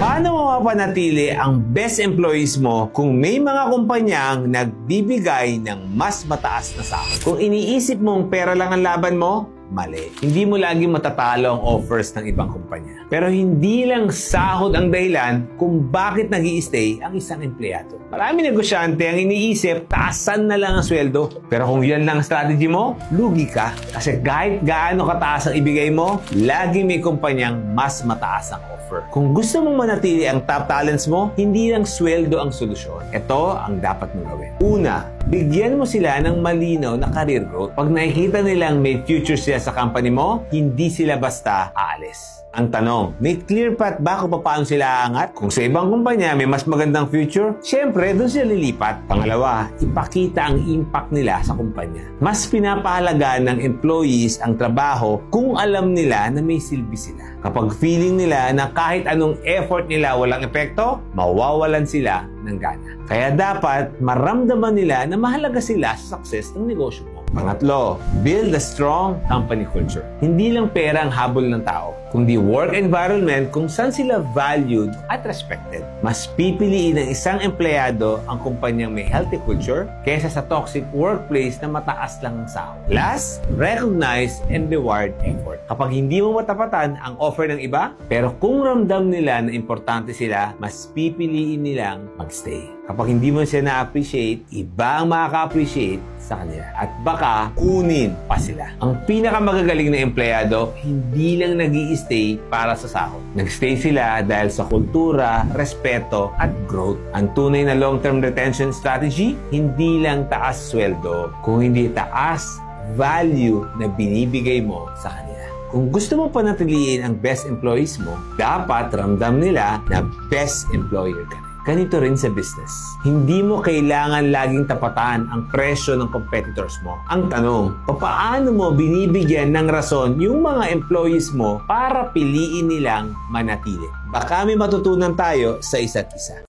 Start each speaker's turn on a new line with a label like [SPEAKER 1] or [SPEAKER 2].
[SPEAKER 1] Paano mo mapanatili ang best employees mo kung may mga kumpanyang nagbibigay ng mas mataas na sahod? Kung iniisip mong pera lang ang laban mo, mali. Hindi mo lagi matatalo ang offers ng ibang kumpanya. Pero hindi lang sahod ang dahilan kung bakit nag-i-stay ang isang empleyado. Marami negosyante ang iniisip, taasan na lang ang sweldo. Pero kung yan lang ang strategy mo, lugi ka. Kasi kahit gaano kataas ang ibigay mo, lagi may kumpanyang mas mataas ang offer. Kung gusto mong manatili ang top talents mo, hindi lang sweldo ang solusyon. Ito ang dapat mong gawin. Una, bigyan mo sila ng malinaw na career growth. Pag nakikita nilang may future sila sa company mo, hindi sila basta aalis. Ang tanong, may clear path ba kung paano sila aangat? Kung sa ibang kumpanya may mas magandang future, syempre doon sila lilipat. Pangalawa, ipakita ang impact nila sa kumpanya. Mas pinapahalagaan ng employees ang trabaho kung alam nila na may silbi sila. Kapag feeling nila na kahit anong effort nila walang epekto, mawawalan sila ng gana. Kaya dapat maramdaman nila na mahalaga sila sa success ng negosyo mo. Pangatlo, build a strong company culture. Hindi lang pera ang habol ng tao, kundi work environment kung saan sila valued at respected. Mas pipiliin ng isang empleyado ang kumpanyang may healthy culture kaysa sa toxic workplace na mataas lang ang sahod. Last, recognize and reward effort. Kapag hindi mo matapatan ang offer ng iba, pero kung ramdam nila na importante sila, mas pipiliin nilang magstay. Kapag hindi mo siya na-appreciate, iba ang makaka-appreciate sa kanila. At baka kunin pa sila. Ang pinakamagagaling na empleyado, hindi lang nag-i-stay para sa sahod. Nag-stay sila dahil sa kultura, respeto, at growth. Ang tunay na long-term retention strategy, hindi lang taas sweldo, kung hindi taas value na binibigay mo sa kanila. Kung gusto mo panatiliin ang best employees mo, dapat ramdam nila na best employer ka. Ganito rin sa business. Hindi mo kailangan laging tapatan ang presyo ng competitors mo. Ang tanong, paano mo binibigyan ng rason yung mga employees mo para piliin nilang manatili? Baka may matutunan tayo sa isa't isa.